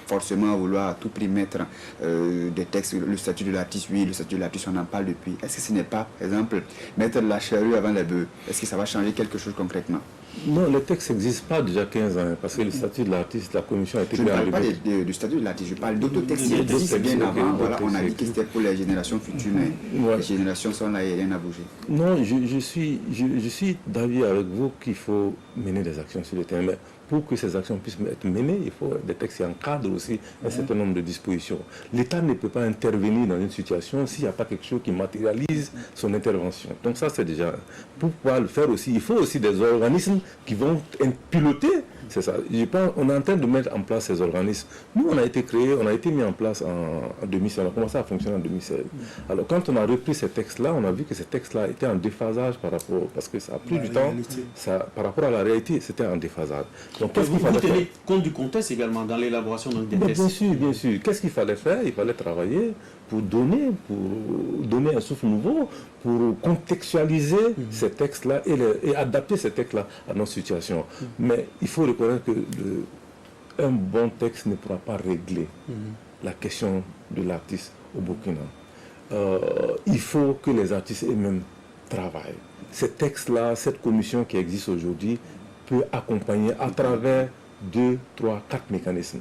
forcément vouloir à tout prix mettre des textes, le statut de l'artiste, oui, le statut de l'artiste, on en parle depuis. Est-ce que ce n'est pas, par exemple, mettre la charrue avant les bœufs? Est-ce que ça va changer quelque chose concrètement? Non, le texte n'existe pas déjà 15 ans, parce que le statut de l'artiste, la commission a été créée. Je ne parle pas du statut de l'artiste, je parle d'autres textes qui existent bien avant. Voilà, on a dit que c'était pour les générations futures, mais les générations sont là et rien n'a bougé. Non, je suis d'avis avec vous qu'il faut mener des actions sur le terrain. Mais pour que ces actions puissent être menées, il faut des textes qui encadrent aussi un certain nombre de dispositions. L'État ne peut pas intervenir dans une situation s'il n'y a pas quelque chose qui matérialise son intervention. Donc ça, c'est déjà... Pour pouvoir le faire aussi, il faut aussi des organismes qui vont piloter. C'est ça. Je pense qu'on est en train de mettre en place ces organismes. Nous, on a été créé, on a été mis en place en 2016. On a commencé à fonctionner en 2016. Alors, quand on a repris ces textes-là, on a vu que ces textes-là étaient en déphasage par rapport... Parce que ça a pris du temps. Par rapport à la réalité, c'était en déphasage. Donc, qu'est-ce qu'il fallait faire? Vous tenez compte du contexte également dans l'élaboration des textes? Bien sûr, bien sûr. Qu'est-ce qu'il fallait faire? Il fallait travailler pour donner un souffle nouveau, pour contextualiser ces textes-là et adapter ces textes-là à nos situations. Mais il faut reconnaître qu'un bon texte ne pourra pas régler la question de l'artiste au Burkina. Il faut que les artistes eux-mêmes travaillent. Ces textes-là, cette commission qui existe aujourd'hui, peut accompagner à travers 2, 3, 4 mécanismes.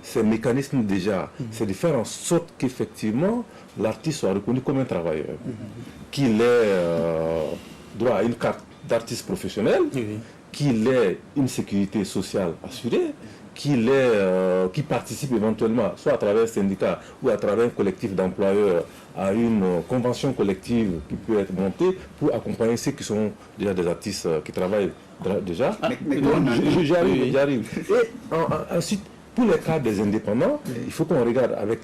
Ces mécanismes déjà, c'est de faire en sorte qu'effectivement l'artiste soit reconnu comme un travailleur, qu'il ait droit à une carte d'artiste professionnel, qu'il ait une sécurité sociale assurée, qu'il participe éventuellement, soit à travers un syndicat ou à travers un collectif d'employeurs, à une convention collective qui peut être montée pour accompagner ceux qui sont déjà des artistes qui travaillent déjà. J'arrive. Et ensuite, pour les cas des indépendants, il faut qu'on regarde avec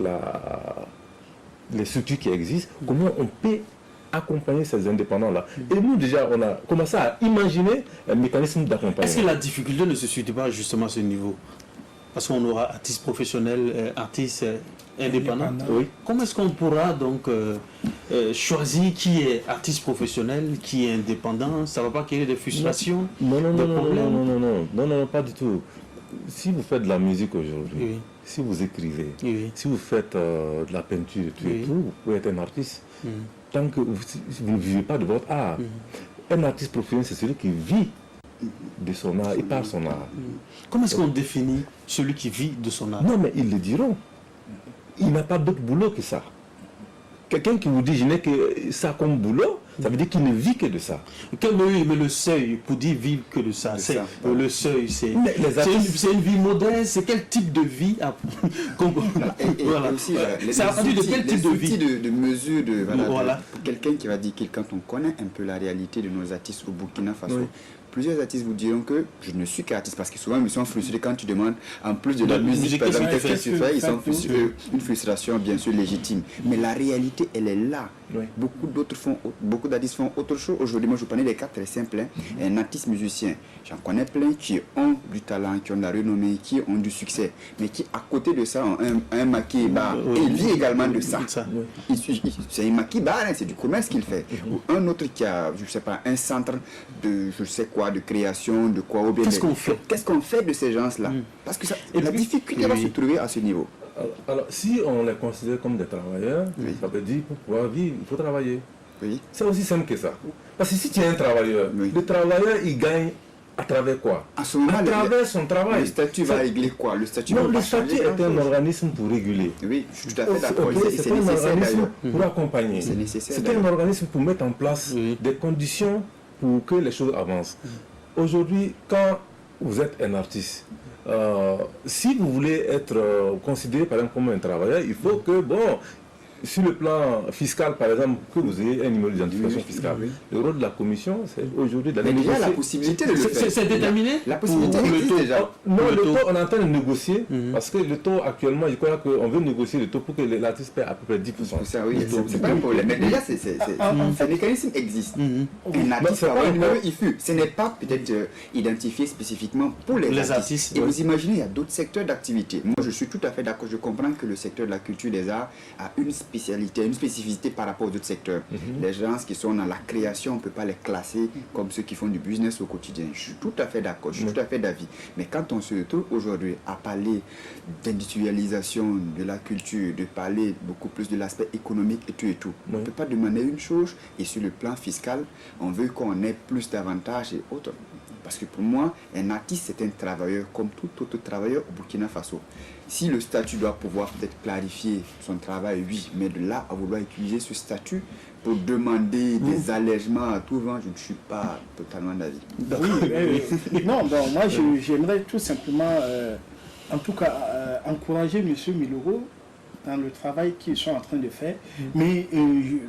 les structures qui existent, comment on peut accompagner ces indépendants-là. Et nous, déjà, on a commencé à imaginer un mécanisme d'accompagnement. Est-ce que la difficulté ne se situe pas justement à ce niveau? Parce qu'on aura artistes professionnels, artistes indépendants. Oui. Comment est-ce qu'on pourra donc choisir qui est artiste professionnel, qui est indépendant? Ça ne va pas créer des frustrations, des problèmes? Non, pas du tout. Si vous faites de la musique aujourd'hui, si vous écrivez, si vous faites de la peinture et tout, vous pouvez être un artiste. Tant que vous ne vivez pas de votre art. Un artiste professionnel, c'est celui qui vit de son art et par son art. Comment est-ce qu'on définit celui qui vit de son art? Non, mais ils le diront. Il n'a pas d'autre boulot que ça. Quelqu'un qui vous dit je n'ai que ça comme boulot, ça veut dire qu'il ne vit que de ça. Mais le seuil, pour dire vivre que de ça, le seuil, c'est une vie modeste, c'est quel type de vie C'est à partir de quel type de vie de mesure pour quelqu'un qui va dire que quand on connaît un peu la réalité de nos artistes au Burkina Faso, plusieurs artistes vous diront que je ne suis qu'artiste parce que souvent ils sont frustrés quand tu demandes, en plus de la musique, par exemple, qu'est-ce que tu fais, ils sont frustrés, une frustration bien sûr légitime. Mais la réalité, elle est là. Beaucoup d'artistes font autre chose. Aujourd'hui, moi je prenais des cas très simples. Un artiste musicien, j'en connais plein qui ont du talent, qui ont de la renommée, qui ont du succès, mais qui à côté de ça ont un maquis bar. Et il vit également de ça. C'est un maquis bar, c'est du commerce qu'il fait. Ou un autre qui a, je ne sais pas, un centre de, je sais quoi, de création, de quoi. Qu'est-ce qu'on fait de ces gens-là? Parce que la difficulté va se trouver à ce niveau. Alors, si on les considère comme des travailleurs, ça veut dire pour pouvoir vivre, il faut travailler. C'est aussi simple que ça. Parce que si tu es un travailleur, le travailleur, il gagne à travers quoi? À travers son travail. Le statut va régler quoi? Le statut est un organisme pour réguler. Oui, je suis tout à fait d'accord. C'est un organisme pour accompagner. C'est un organisme pour mettre en place des conditions pour que les choses avancent. Aujourd'hui, quand vous êtes un artiste, si vous voulez être considéré par exemple comme un travailleur, il faut que, sur le plan fiscal, par exemple, que vous ayez un numéro d'identification fiscale. Le rôle de la commission, c'est aujourd'hui d'aller négocier. Il y a la possibilité de le faire. C'est déterminé? La possibilité existe déjà. Non, le taux, on est en train de négocier, parce que le taux actuellement, je crois qu'on veut négocier le taux pour que l'artiste paie à peu près 10%. C'est pas un problème. Mais déjà, ce mécanisme existe. Un artiste va avoir un numéro IFU. Ce n'est pas peut-être identifié spécifiquement pour les artistes. Et vous imaginez, il y a d'autres secteurs d'activité. Moi, je suis tout à fait d'accord. Je comprends que le secteur de la culture des arts a une spécialité, une spécificité par rapport aux autres secteurs. Les gens qui sont dans la création, on ne peut pas les classer comme ceux qui font du business au quotidien. Je suis tout à fait d'accord, je suis tout à fait d'avis. Mais quand on se retrouve aujourd'hui à parler d'industrialisation de la culture, de parler beaucoup plus de l'aspect économique et tout, on ne peut pas demander une chose et sur le plan fiscal, on veut qu'on ait plus d'avantages et autres. Parce que pour moi, un artiste, c'est un travailleur comme tout autre travailleur au Burkina Faso. Si le statut doit pouvoir peut-être clarifier son travail, oui, mais de là à vouloir utiliser ce statut pour demander des allègements à tout vent, je ne suis pas totalement d'avis. Oui. Non, bon, moi j'aimerais tout simplement, en tout cas, encourager M. Miloro dans le travail qu'ils sont en train de faire. Mais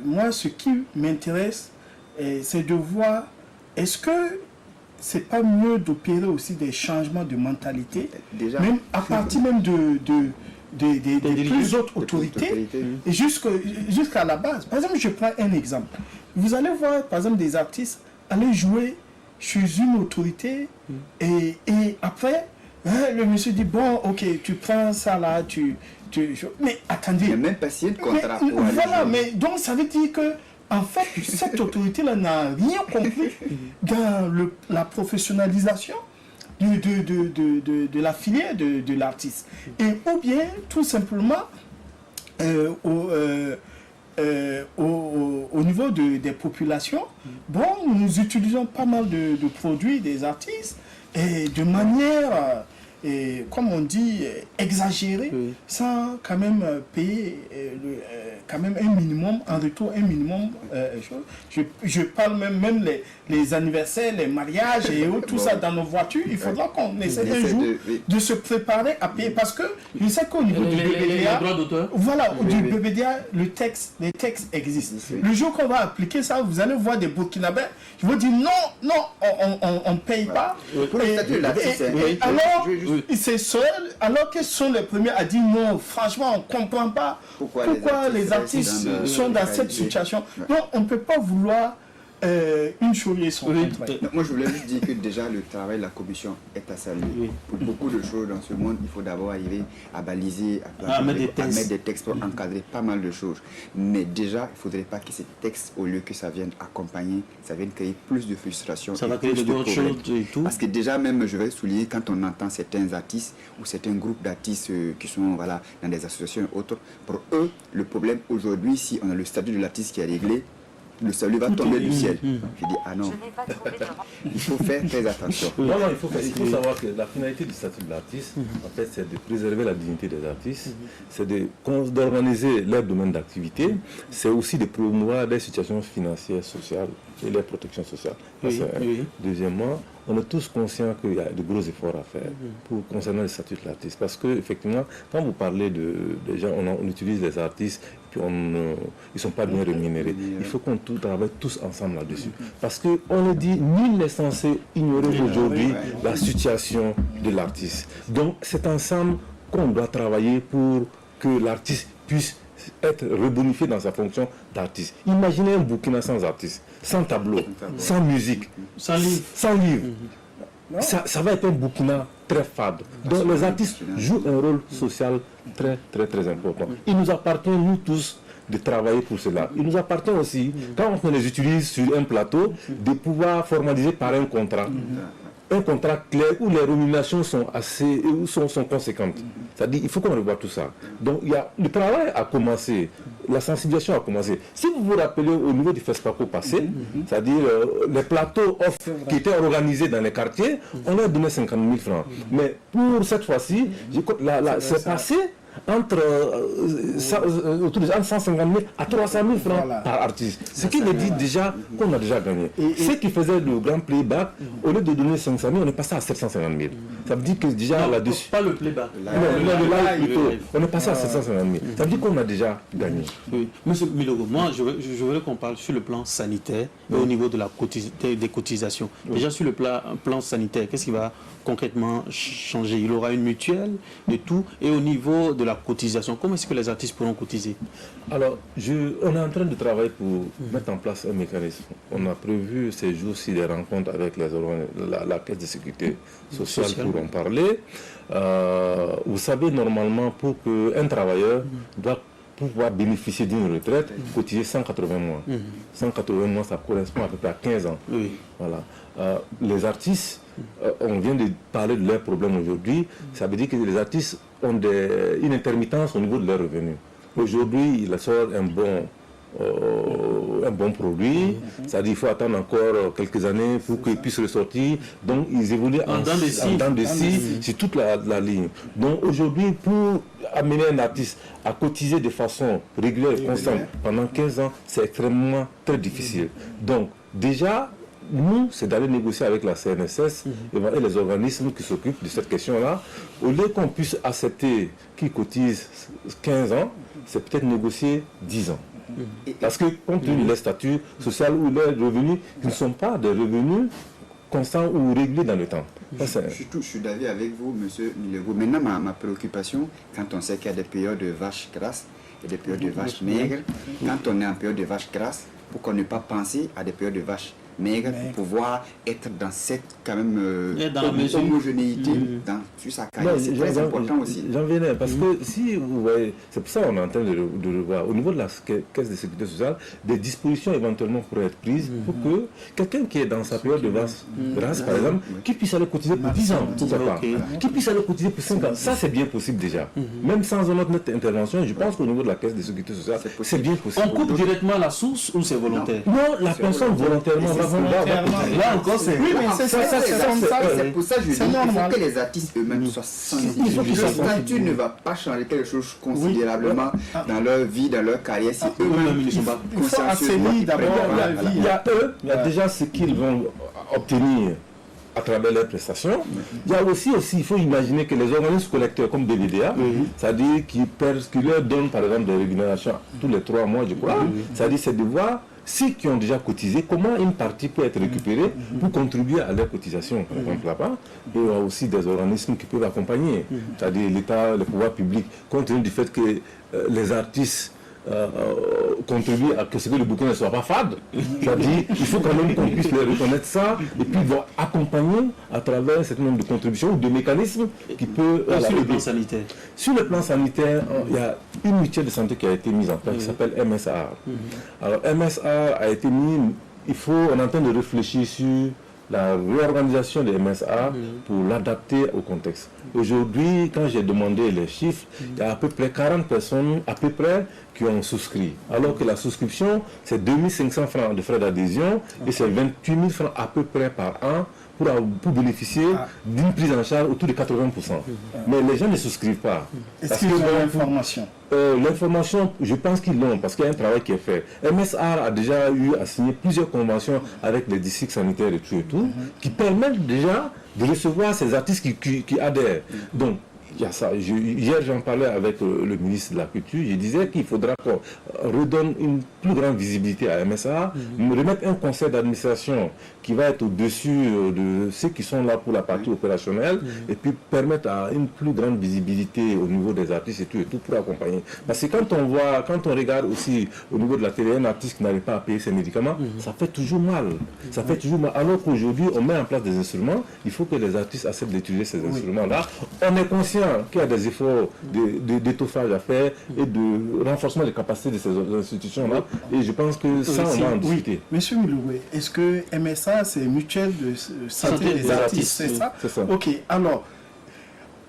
moi, ce qui m'intéresse, c'est de voir, est-ce que c'est pas mieux d'opérer aussi des changements de mentalité, déjà, même à partir même des plus hautes autorités, et jusqu'à la base. Par exemple, je prends un exemple. Vous allez voir, par exemple, des artistes aller jouer chez une autorité, et après, le monsieur dit, bon, ok, tu prends ça là, mais attendez. Il n'y a même pas signé de contrat pour aller voilà, jouer. mais donc ça veut dire que en fait, cette autorité-là n'a rien compris dans la professionnalisation de la filière de l'artiste. Et ou bien, tout simplement, au niveau des populations, bon, nous utilisons pas mal de produits des artistes et de manière, comme on dit, exagérée, sans quand même payer quand même un minimum, en retour un minimum. Je parle même les anniversaires, les mariages et tout ça dans nos voitures. Il faudra qu'on essaie un jour de se préparer à payer, parce que je sais qu'au niveau du BBDA, voilà, du BBDA, les textes existent. Le jour qu'on va appliquer ça, vous allez voir des Burkinabés, je vous dis non, on ne paye pas. Alors qu'ils sont les premiers à dire non, franchement, on ne comprend pas pourquoi les artistes sont dans cette situation. Donc, on ne peut pas vouloir une chose et son contraire. Moi, je voulais juste dire que déjà, le travail de la commission est à saluer. Pour beaucoup de choses dans ce monde, il faut d'abord arriver à baliser, à mettre des textes pour encadrer pas mal de choses. Mais déjà, il ne faudrait pas que ces textes, au lieu que ça vienne accompagner, ça vienne créer plus de frustration. Ça va créer d'autres choses et tout. Parce que déjà, même, je vais souligner, quand on entend certains artistes ou certains groupes d'artistes qui sont dans des associations et autres, pour eux, le problème aujourd'hui, si on a le statut de l'artiste qui est réglé, le salut va tomber du ciel. Je dis, ah non, il faut faire très attention. Non, il faut savoir que la finalité du statut de l'artiste, en fait, c'est de préserver la dignité des artistes, c'est d'organiser leur domaine d'activité, c'est aussi de promouvoir des situations financières, sociales et les protections sociales. Deuxièmement, on est tous conscients qu'il y a de gros efforts à faire concernant le statut de l'artiste. Parce que, effectivement, quand vous parlez des gens, on utilise les artistes, puis ils ne sont pas bien rémunérés. Il faut qu'on travaille tous ensemble là-dessus. Parce qu'on le dit, nul n'est censé ignorer aujourd'hui la situation de l'artiste. Donc, c'est ensemble qu'on doit travailler pour que l'artiste puisse être rebonifié dans sa fonction d'artiste. Imaginez un Burkina sans artiste, sans tableau, sans musique, sans livre. Ça va être un Burkina très fade. Donc les artistes jouent un rôle social très important. Il nous appartient, nous tous, de travailler pour cela. Il nous appartient aussi, quand on les utilise sur un plateau, de pouvoir formaliser par un contrat clair où les rémunérations sont conséquentes. C'est-à-dire il faut qu'on revoie tout ça. Donc le travail a commencé, la sensibilisation a commencé. Si vous vous rappelez au niveau du FESPACO passé, c'est-à-dire les plateaux qui étaient organisés dans les quartiers, on leur donnait 50 000 francs. Mais pour cette fois-ci, c'est passé entre 150 000 à 300 000 francs par artiste. Ce qui veut dire déjà qu'on a déjà gagné. Ceux qui faisaient le grand playback, au lieu de donner 500 000, on est passé à 750 000. Ça veut dire que déjà là-dessus... Pas le playback. Non, le live plutôt. On est passé à 750 000. Ça veut dire qu'on a déjà gagné. Oui. Monsieur Miloro, moi je voudrais qu'on parle sur le plan sanitaire et au niveau de des cotisations. Déjà sur le plan sanitaire, qu'est-ce qui va concrètement changer? Il aura une mutuelle de tout, et au niveau de la cotisation, comment est-ce que les artistes pourront cotiser? Alors, on est en train de travailler pour mettre en place un mécanisme. On a prévu ces jours-ci des rencontres avec la Caisse de sécurité sociale pour en parler. Vous savez, normalement, pour qu'un travailleur doit pouvoir bénéficier d'une retraite, cotiser 180 mois. 180 mois, ça correspond à peu près à 15 ans. Voilà. Les artistes, on vient de parler de leurs problèmes aujourd'hui, ça veut dire que les artistes ont une intermittence au niveau de leurs revenus. Aujourd'hui, il sort un bon un bon produit, c'est-à-dire qu'il faut attendre encore quelques années pour qu'ils puissent ressortir. Donc ils évoluent en dents de scie sur toute la ligne. Donc aujourd'hui, pour amener un artiste à cotiser de façon régulière et constante pendant 15 ans, c'est extrêmement très difficile. Donc déjà, nous, c'est d'aller négocier avec la CNSS et les organismes qui s'occupent de cette question-là. Au lieu qu'on puisse accepter qu'ils cotisent 15 ans, c'est peut-être négocier 10 ans. Parce que compte tenu de leur statut social ou leurs revenus, qui ne sont pas des revenus constants ou réguliers dans le temps. Je suis d'avis avec vous, monsieur Milego. Maintenant, ma préoccupation, quand on sait qu'il y a des périodes de vaches grasses et des périodes de vaches maigres, quand on est en période de vaches grasses, pourquoi ne pas penser à des périodes de vaches maigres pour pouvoir être dans cette quand même homogénéité sur sa carrière. C'est très important aussi. J'en venais, parce que si vous voyez, c'est pour ça qu'on est en train de revoir au niveau de la caisse de sécurité sociale, des dispositions éventuellement pourraient être prises pour que quelqu'un qui est dans sa période de grâce, par exemple, qui puisse aller cotiser pour 10 ans, pourquoi pas, qui puisse aller cotiser pour 5 ans, ça c'est bien possible déjà. Même sans notre intervention, je pense qu'au niveau de la caisse de sécurité sociale, c'est bien possible. On coupe directement la source ou c'est volontaire? Non, la personne volontairement va. Là encore, c'est. Oui, mais c'est pour ça que je dis qu'il faut que les artistes eux-mêmes soient sensibles. Le statut ne va pas changer quelque chose considérablement dans leur vie, dans leur carrière. Si eux-mêmes ne sont pas consciencieusement d'abord la vie. Il y a déjà ce qu'ils vont obtenir à travers leurs prestations. Il y a aussi, il faut imaginer que les organismes collecteurs comme DVDA, c'est-à-dire qui leur donnent par exemple des rémunérations tous les 3 mois, je crois, c'est-à-dire c'est de voir ceux qui ont déjà cotisé, comment une partie peut être récupérée pour contribuer à leur cotisation, par exemple là-bas. Il y a aussi des organismes qui peuvent accompagner, c'est-à-dire l'État, le pouvoir public, compte tenu du fait que les artistes contribuer à ce que le bouquin ne soit pas fade. C'est-à-dire il faut quand même qu'on puisse les reconnaître ça et puis vont accompagner à travers un certain nombre de contributions ou de mécanismes qui peuvent sur le plan sanitaire. Sur le plan sanitaire, il y a une mutuelle de santé qui a été mise en place qui s'appelle MSA. Alors MSA a été mis, on est en train de réfléchir sur la réorganisation des MSA pour l'adapter au contexte. Aujourd'hui, quand j'ai demandé les chiffres, il y a à peu près 40 personnes qui ont souscrit. Alors que la souscription, c'est 2500 francs de frais d'adhésion et c'est 28 000 francs à peu près par an pour bénéficier d'une prise en charge autour de 80%. Mais les gens ne souscrivent pas. Est-ce qu'ils ont l'information? L'information, je pense qu'ils l'ont, parce qu'il y a un travail qui est fait. MSA a déjà eu à signer plusieurs conventions avec les districts sanitaires et tout, qui permettent déjà de recevoir ces artistes qui adhèrent. Donc, il y a ça. Hier, j'en parlais avec le ministre de la Culture. Je disais qu'il faudra qu'on redonne une plus grande visibilité à MSA, remettre un conseil d'administration qui va être au-dessus de ceux qui sont là pour la partie opérationnelle et puis permettre à une plus grande visibilité au niveau des artistes et tout pour accompagner. Parce que quand on regarde aussi au niveau de la télé, un artiste qui n'arrive pas à payer ses médicaments, ça fait toujours mal. Ça fait toujours mal. Alors qu'aujourd'hui, on met en place des instruments, il faut que les artistes acceptent d'utiliser ces instruments-là. On est conscient qu'il y a des efforts d'étoffage à faire et de renforcement des capacités de ces institutions-là. Et je pense que ça, on va en discuter. Monsieur Miloué, est-ce que MSA, c'est mutuelle de santé des artistes, c'est ça? C'est ça. Ok, alors,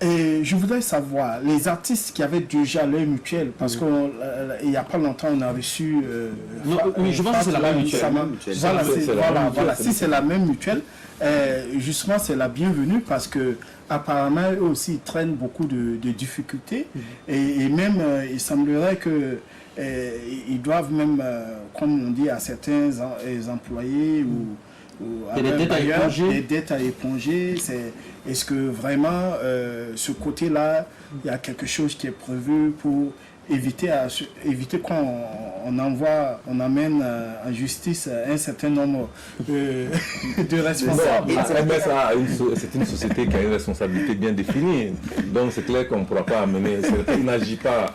je voudrais savoir, les artistes qui avaient déjà leur mutuelle, parce qu'il n'y a pas longtemps, on a reçu... je pense que c'est la même mutuelle. Voilà, si c'est la même mutuelle, justement, c'est la bienvenue parce que apparemment, eux aussi, ils traînent beaucoup de difficultés. Et même, il semblerait que ils doivent même, comme on dit à certains employés ou des dettes à éponger. Est-ce que vraiment, ce côté-là, il y a quelque chose qui est prévu pour éviter qu'on amène en justice un certain nombre de responsables? MSA, c'est une société qui a une responsabilité bien définie. Donc c'est clair qu'on ne pourra pas amener. Il n'agit pas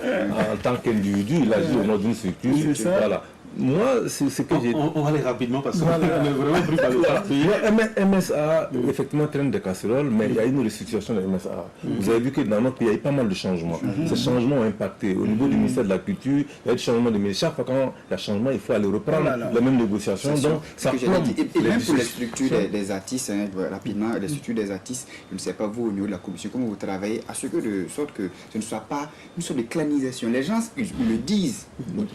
en tant qu'individu, il agit au nom d'une structure. Voilà. Moi, c'est ce que j'ai... On va aller rapidement parce qu'on est vraiment pris par le temps. MSA, effectivement, traîne des casseroles, mais il y a une restitution de MSA. Vous avez vu que dans notre pays, il y a eu pas mal de changements. Ces changements ont impacté. Au niveau du ministère de la Culture, il y a eu des changements de ministère. Chaque fois qu'il y a changement, il faut aller reprendre la même négociation. Donc, ça plombe. Et même pour les structures des artistes, hein, rapidement, les structures des artistes, je ne sais pas vous, au niveau de la commission, comment vous travaillez, à ce que de sorte que ce ne soit pas une sorte de clanisation. Les gens ils le disent.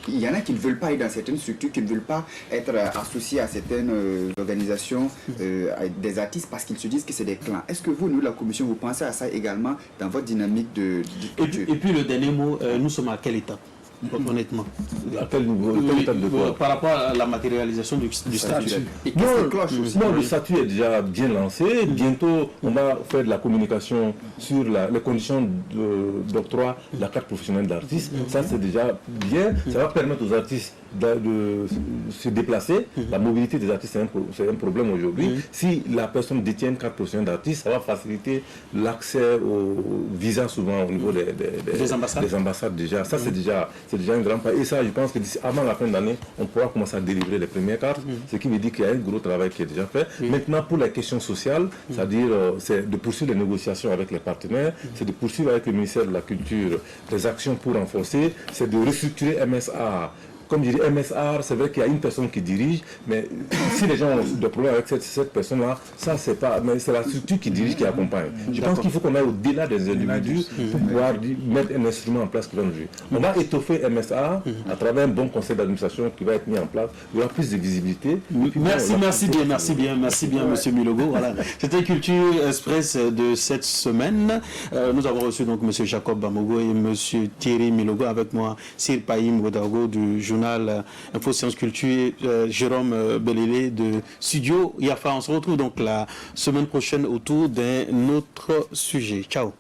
Il y en a qui ne veulent pas être dans certaines structures, qui ne veulent pas être associés à certaines organisations des artistes parce qu'ils se disent que c'est des clans. Est-ce que vous, nous, la commission, vous pensez à ça également dans votre dynamique de culture? Et puis le dernier mot, nous sommes à quelle étape, honnêtement? À quel niveau? De quoi? Par rapport à la matérialisation du statut. Et non, le statut est déjà bien lancé. Bientôt, on va faire de la communication sur les conditions d'octroi de la carte professionnelle d'artiste. Ça, c'est déjà bien. Ça va permettre aux artistes de se déplacer. La mobilité des artistes, c'est un problème aujourd'hui. Si la personne détient une carte professionnelle d'artiste, ça va faciliter l'accès au visa souvent au niveau des ambassades déjà. Ça, c'est déjà un grand pas. Et ça, je pense que avant la fin de l'année, on pourra commencer à délivrer les premières cartes, ce qui veut dire qu'il y a un gros travail qui est déjà fait. Maintenant, pour la question sociale, c'est-à-dire c'est de poursuivre les négociations avec les partenaires, c'est de poursuivre avec le ministère de la Culture des actions pour renforcer, c'est de restructurer MSA. Comme je dis MSA, c'est vrai qu'il y a une personne qui dirige, mais si les gens ont des problèmes avec cette personne-là, ça c'est pas, mais c'est la structure qui dirige, qui accompagne. Je pense qu'il faut qu'on aille au-delà des individus pour pouvoir mettre un instrument en place qui va nous jouer. On va étoffer MSA à travers un bon conseil d'administration qui va être mis en place. Il y aura plus de visibilité. Merci bien, Monsieur Milogo. Voilà. C'était Culture Express de cette semaine. Nous avons reçu donc Monsieur Jacob Bamogo et Monsieur Thierry Milogo, avec moi, Sir Païm Ouedraogo du journal Info Sciences Culture, Jérôme Belélé de Studio Yafa. On se retrouve donc la semaine prochaine autour d'un autre sujet. Ciao.